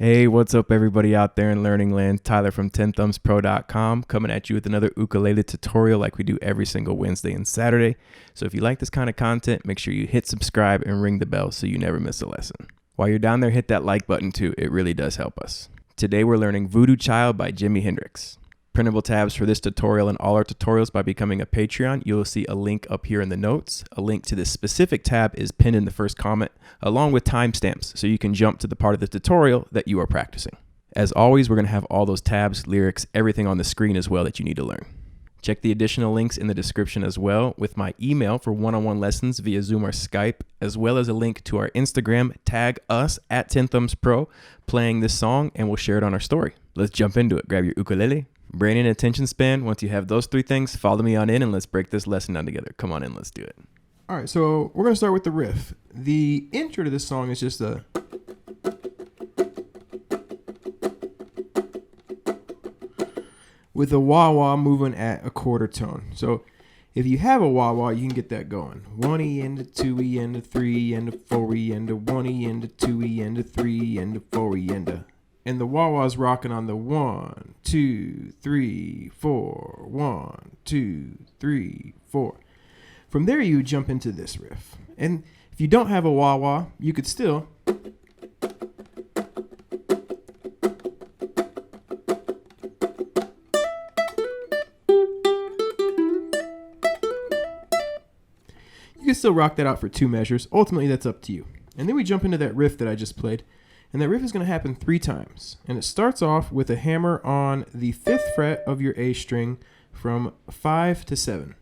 Hey, what's up everybody out there in Learning Land? Tyler from 10thumbspro.com coming at you with another ukulele tutorial like we do every single Wednesday and Saturday. So if you like this kind of content, make sure you hit subscribe and ring the bell so you never miss a lesson. While you're down there, hit that like button too. It really does help us. Today we're learning Voodoo Child by Jimi Hendrix. Printable tabs for this tutorial and all our tutorials by becoming a Patreon. You'll see a link up here in the notes. A link to this specific tab is pinned in the first comment, along with timestamps, so you can jump to the part of the tutorial that you are practicing. As always, we're going to have all those tabs, lyrics, everything on the screen as well that you need to learn. Check the additional links in the description as well, with my email for one-on-one lessons via Zoom or Skype, as well as a link to our Instagram. Tag us at 10thumbspro playing this song, and we'll share it on our story. Let's jump into it. Grab your ukulele, brain and attention span. Once you have those three things, follow me on in and let's break this lesson down together. Come on in, let's do it. All right, so we're going to start with the riff. The intro to this song is just a... with a wah-wah moving at a quarter tone. So if you have a wah-wah, you can get that going. 1E and a 2E and a 3 and a 4E and a 1E and a 2E and a 3 and a 4E and a... And the wah-wah's rocking on the 1, 2, 3, 4, 1, 2, 3, 4. From there, you jump into this riff. And if you don't have a wah-wah, you could still... You can still rock that out for 2 measures. Ultimately, that's up to you. And then we jump into that riff that I just played. And that riff is going to happen 3 times. And it starts off with a hammer on the 5th fret of your A string from 5 to 7.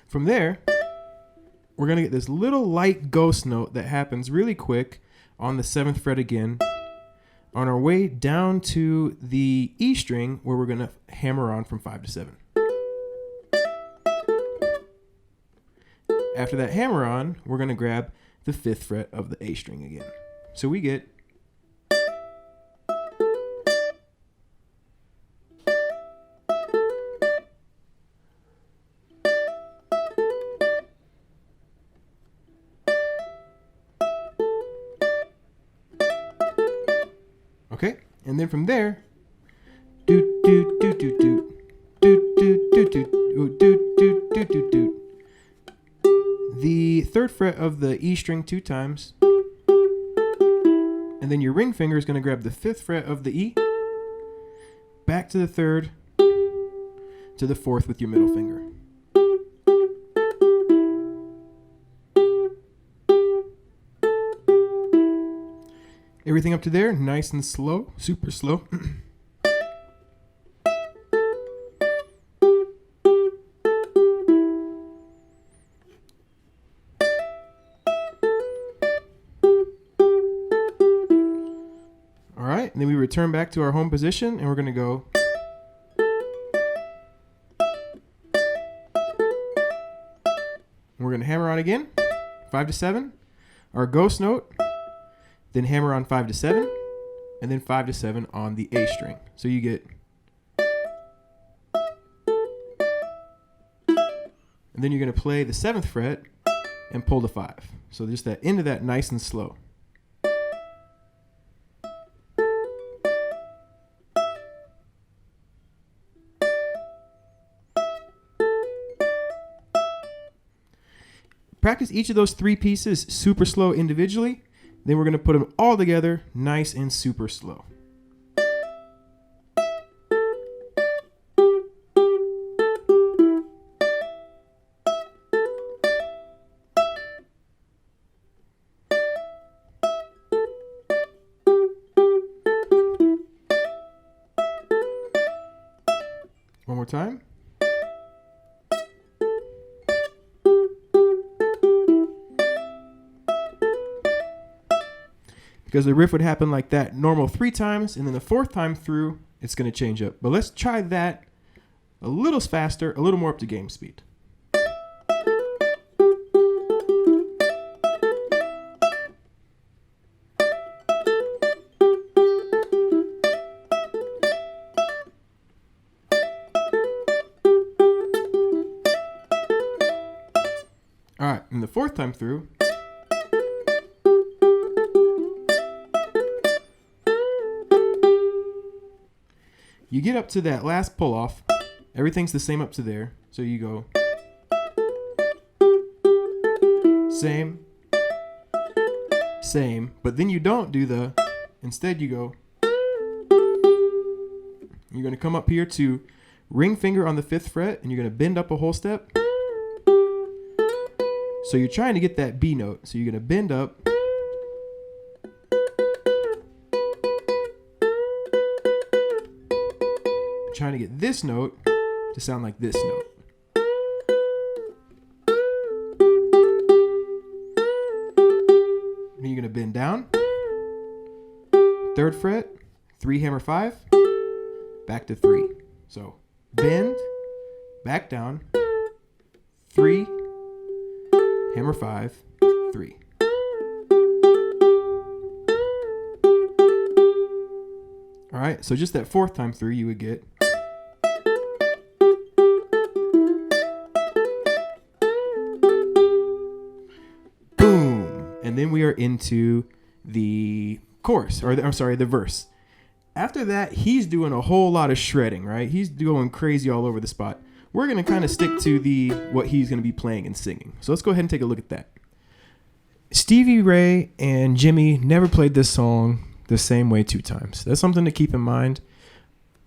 From there, we're going to get this little light ghost note that happens really quick on the 7th fret again, on our way down to the E string where we're going to hammer on from 5 to 7. After that hammer on, we're going to grab the 5th fret of the A string again. So we get... Okay, and then from there, doot doot doot doot doot doot doot doot doot doot doot doot doot doot. The 3rd fret of the E string 2 times, and then your ring finger is going to grab the 5th fret of the E, back to the 3rd, to the 4th with your middle finger. Everything up to there, nice and slow, super slow. All right, and then we return back to our home position, and we're going to go. We're going to hammer on again, 5 to 7, our ghost note. Then hammer on 5 to 7, and then 5 to 7 on the A string. So you get... And then you're going to play the 7th fret and pull the 5. So just that end of that nice and slow. Practice each of those 3 pieces super slow individually. Then we're going to put them all together, nice and super slow. One more time. Because the riff would happen like that, normal 3 times, and then the 4th time through, it's going to change up. But let's try that a little faster, a little more up to game speed. All right, and the fourth time through, you get up to that last pull off. Everything's the same up to there. So you go same, same, but then you don't do the, instead you go, you're going to come up here to ring finger on the 5th fret, and you're going to bend up a whole step. So you're trying to get that B note. So you're going to bend up. Trying to get this note to sound like this note. Then you're going to bend down. 3rd fret, 3 hammer 5, back to 3. So bend, back down, 3, hammer 5, 3. All right, so just that 4th time through, you would get. Boom. And then we are into the chorus, or the verse. After that, he's doing a whole lot of shredding, right? He's going crazy all over the spot. We're going to kind of stick to what he's going to be playing and singing. So let's go ahead and take a look at that. Stevie Ray and Jimmy never played this song the same way 2 times. That's something to keep in mind.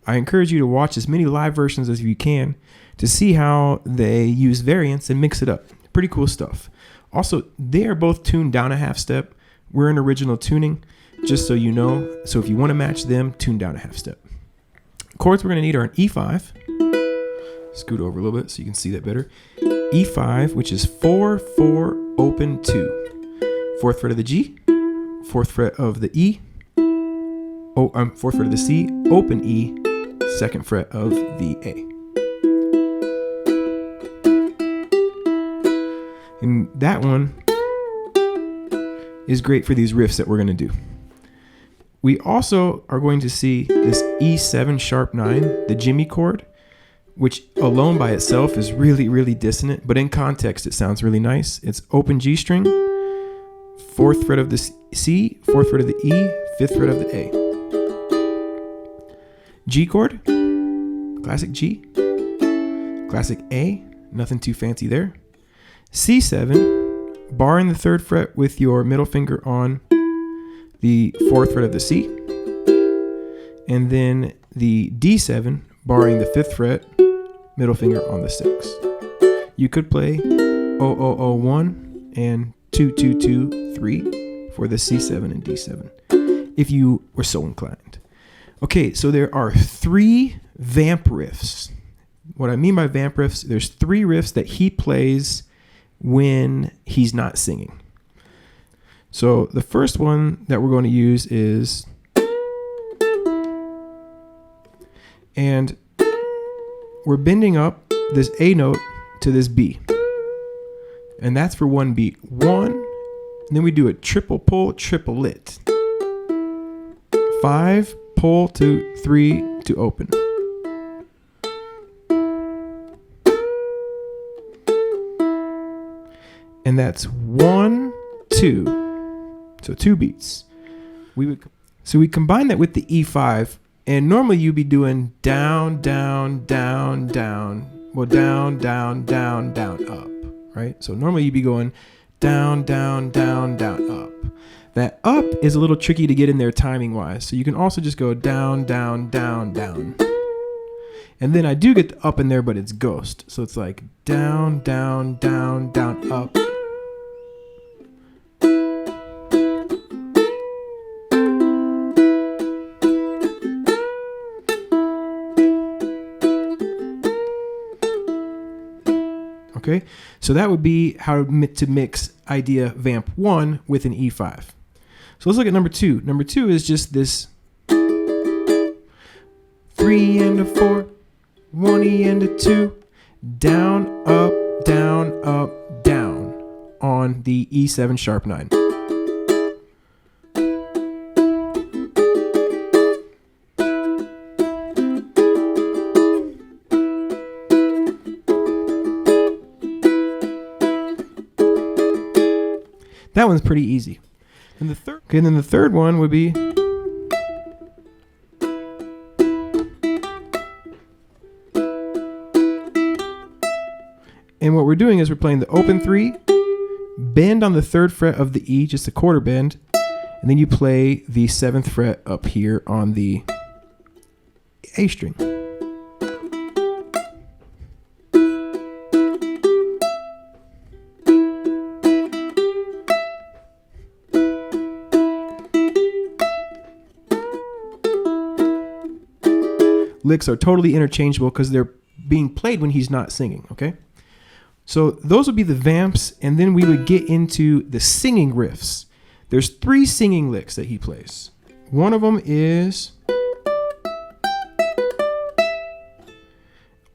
I encourage you to watch as many live versions as you can to see how they use variants and mix it up. Pretty cool stuff. Also, they are both tuned down a half step. We're in original tuning, just so you know. So if you want to match them, tune down a half step. Chords we're going to need are an E5. Scoot over a little bit so you can see that better. E5, which is 4, 4, open 2. 4th fret of the G, 4th fret of the E, 4th fret of the C, open E, 2nd fret of the A. And that one is great for these riffs that we're going to do. We also are going to see this E7 sharp 9, the Jimmy chord, which alone by itself is really, really dissonant, but in context it sounds really nice. It's open G string, 4th fret of the C, 4th fret of the E, 5th fret of the A. G chord, classic G, classic A, nothing too fancy there. C7, barring the 3rd fret with your middle finger on the 4th fret of the C, and then the D7, barring the 5th fret, middle finger on the 6th. You could play 0001 and 2223 for the C7 and D7 if you were so inclined. Okay, so there are 3 Vamp riffs. What I mean by Vamp riffs, there's 3 riffs that he plays when he's not singing. So the first one that we're going to use is, and we're bending up this A note to this B. And that's for 1 beat. 1, and then we do a triple pull, triplet. 5, pull to 3 to open. And that's 1, 2. So 2 beats. So we combine that with the E5, and normally you'd be doing down, down, down, down. Well, down, down, down, down, up, right? So normally you'd be going down, down, down, down, up. That up is a little tricky to get in there timing wise. So you can also just go down, down, down, down. And then I do get the up in there, but it's ghost. So it's like down, down, down, down, up. Okay, so that would be how to mix idea Vamp 1 with an E5. So let's look at number 2. Number 2 is just this 3 and a 4, 1 E and a 2, down, up, down, up, down on the E7 sharp 9. That one's pretty easy. And then the third one would be. And what we're doing is we're playing the open 3, bend on the 3rd fret of the E, just a quarter bend, and then you play the 7th fret up here on the A string. Licks are totally interchangeable because they're being played when he's not singing, okay? So those would be the vamps, and then we would get into the singing riffs. There's 3 singing licks that he plays. One of them is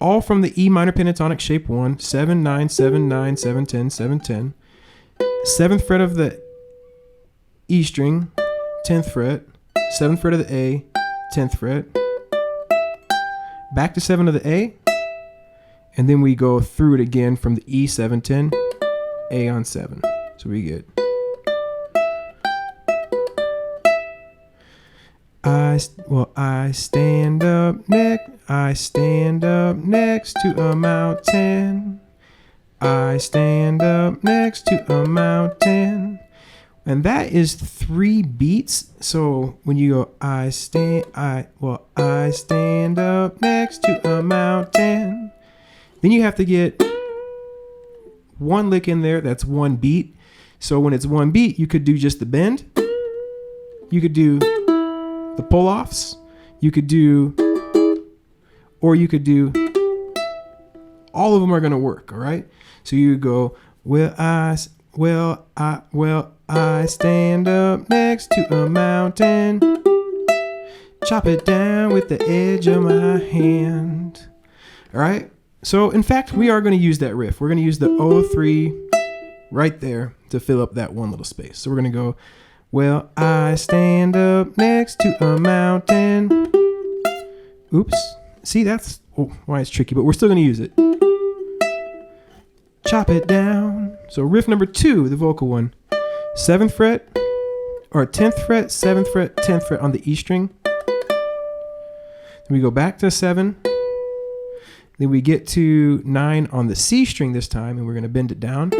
all from the E minor pentatonic shape 1, 7, 9, 7, 9, 7, 10, 7, 10. 7th fret of the E string, 10th fret, 7th fret of the A, 10th fret. Back to 7 of the A, and then we go through it again from the E 7 10, A on 7. So we get I stand up next to a mountain. I stand up next to a mountain. And that is 3 beats. So when you go, I stand up next to a mountain. Then you have to get 1 lick in there. That's 1 beat. So when it's 1 beat, you could do just the bend. You could do the pull-offs. Or you could do, all of them are going to work. All right. So you go, I stand up next to a mountain, chop it down with the edge of my hand. All right. So in fact, we are going to use that riff. We're going to use the 03 right there to fill up that one little space. So we're going to go, I stand up next to a mountain. Oops. See, that's why it's tricky, but we're still going to use it. Chop it down. So riff number 2, the vocal one, 7th fret or 10th fret, 7th fret, 10th fret on the E string. Then we go back to 7. Then we get to 9 on the C string this time, and we're going to bend it down,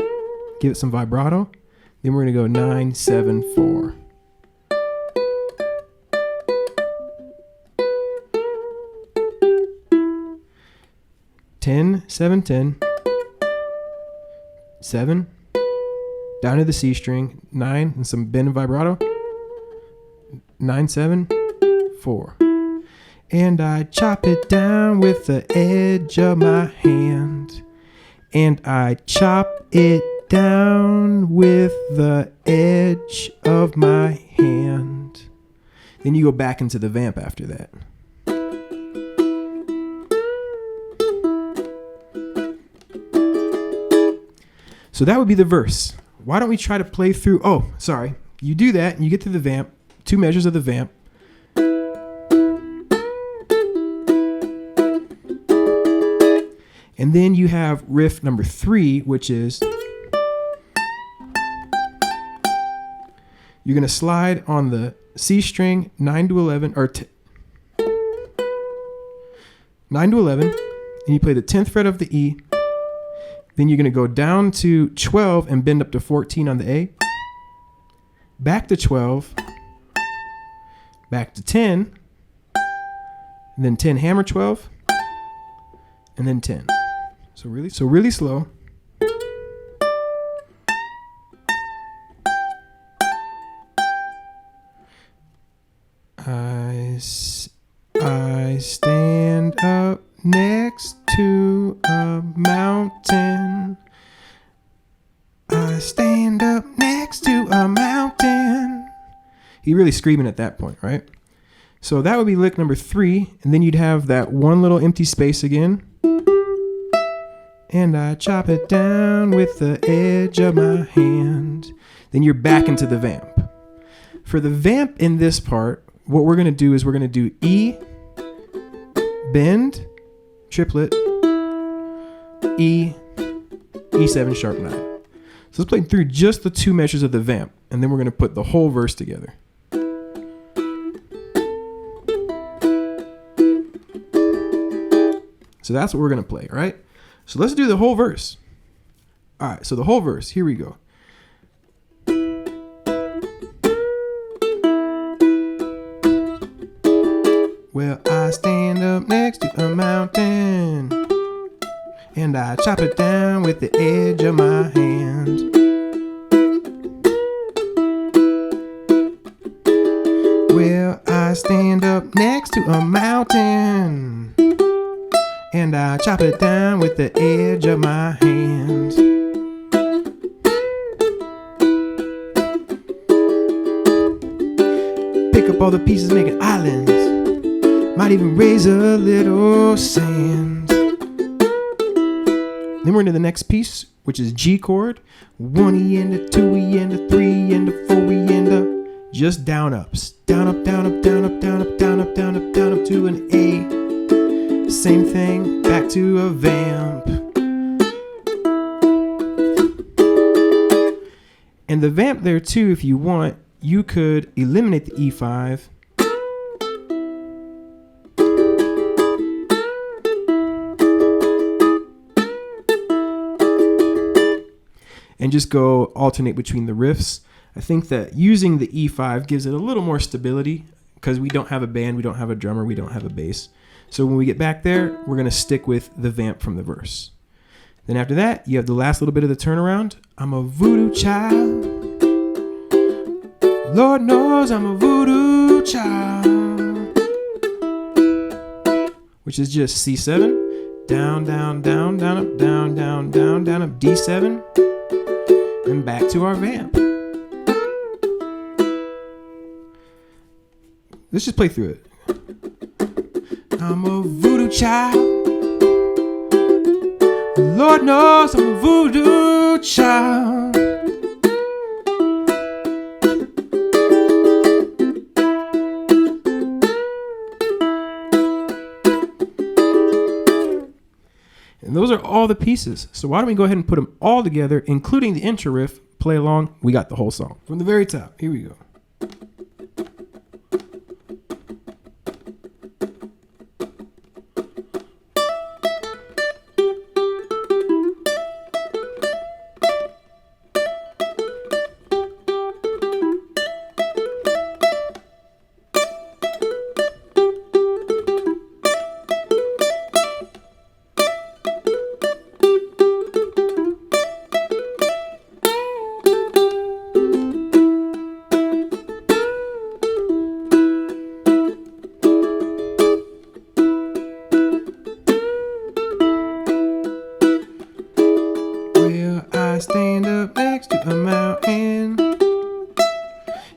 give it some vibrato. Then we're going to go 9, 7, 4. Ten, 7, 10. 7, down to the C string, 9, and some bend and vibrato, 9, 7, 4. And I chop it down with the edge of my hand. And I chop it down with the edge of my hand. Then you go back into the vamp after that. So that would be the verse. Why don't we try to play through? Oh, sorry. You do that and you get to the vamp, 2 measures of the vamp. And then you have riff number 3, which is you're going to slide on the C string 9 to 11 or 9 to 11, and you play the 10th fret of the E. Then you're going to go down to 12 and bend up to 14 on the A. Back to 12. Back to 10. And then 10 hammer 12. And then 10. So really slow. I stand up next to a mountain. I stand up next to a mountain. You're really screaming at that point, right? So that would be lick number 3. And then you'd have that one little empty space again. And I chop it down with the edge of my hand. Then you're back into the vamp. For the vamp in this part, what we're going to do is we're going to do E, bend, triplet, E, E7 sharp 9. So let's play through just the 2 measures of the vamp, and then we're going to put the whole verse together. So that's what we're going to play, right? So let's do the whole verse. All right, so the whole verse, here we go. Well, I stand up next to a mountain, and I chop it down with the edge of my hand. Well, I stand up next to a mountain, and I chop it down with the edge of my hand. Pick up all the pieces, make it islands. Might even raise a little sand. Then we're into the next piece, which is G chord. 1 E and a 2 E and a 3 and a 4 E and a just down ups. Down up, down up, down up, down up, down up, down up, down up to an A. Same thing, back to a vamp. And the vamp there too, if you want, you could eliminate the E5. And just go alternate between the riffs. I think that using the E5 gives it a little more stability because we don't have a band, we don't have a drummer, we don't have a bass. So when we get back there, we're going to stick with the vamp from the verse. Then after that, you have the last little bit of the turnaround. I'm a voodoo child. Lord knows I'm a voodoo child. Which is just C7, down, down, down, down, up, down, down, down, down, up, D7, and back to our vamp. Let's just play through it. I'm a voodoo child. Lord knows I'm a voodoo child. And those are all the pieces. So why don't we go ahead and put them all together, including the intro riff, play along. We got the whole song. From the very top, here we go. Stand up next to a mountain,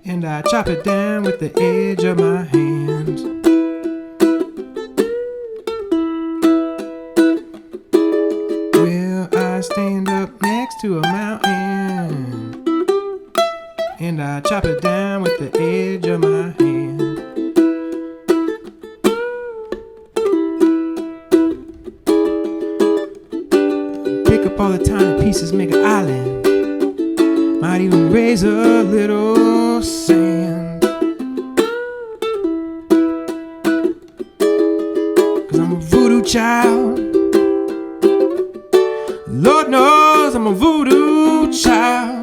and I chop it down with the edge of my hand. Well, I stand up next to a mountain, and I chop it down with the edge of my hand. Pick up all the tiny pieces, make an island. Might even raise a little sand. 'Cause I'm a voodoo child. Lord knows I'm a voodoo child.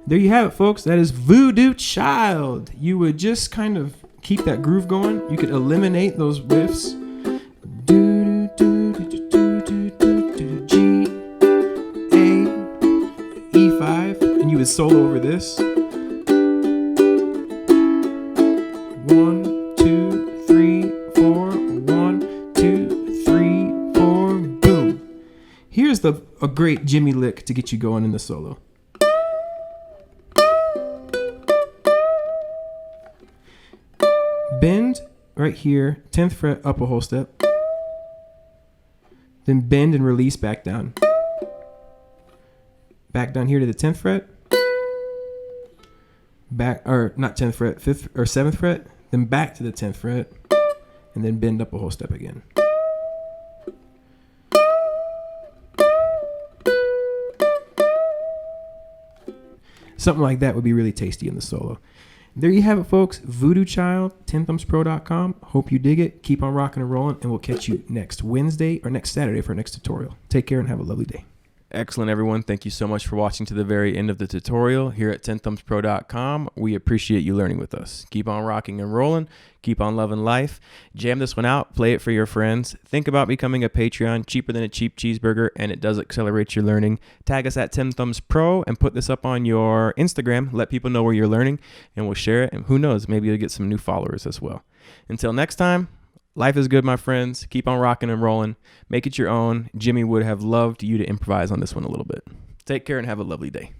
There you have it, folks. That is Voodoo Child. You would just kind of keep that groove going. You could eliminate those riffs. Do, do, do, do, do, do, do, do, G, A, E5, and you would solo over this. 1, 2, 3, 4. 1, 2, 3, 4. Boom. Here's a great Jimmy lick to get you going in the solo. Bend right here, 10th fret up a whole step. Then bend and release back down. Back down here to the 10th fret. back, or not 10th fret, 5th or 7th fret, then back to the 10th fret, and then bend up a whole step again. Something like that would be really tasty in the solo. There you have it, folks. Voodoo Child, 10thumbspro.com. Hope you dig it. Keep on rocking and rolling, and we'll catch you next Wednesday or next Saturday for our next tutorial. Take care and have a lovely day. Excellent, everyone. Thank you so much for watching to the very end of the tutorial here at 10thumbspro.com. We appreciate you learning with us. Keep on rocking and rolling. Keep on loving life. Jam this one out. Play it for your friends. Think about becoming a Patreon, cheaper than a cheap cheeseburger, and it does accelerate your learning. Tag us at 10thumbspro and put this up on your Instagram. Let people know where you're learning, and we'll share it. And who knows, maybe you'll get some new followers as well. Until next time, life is good, my friends. Keep on rocking and rolling. Make it your own. Jimmy would have loved you to improvise on this one a little bit. Take care and have a lovely day.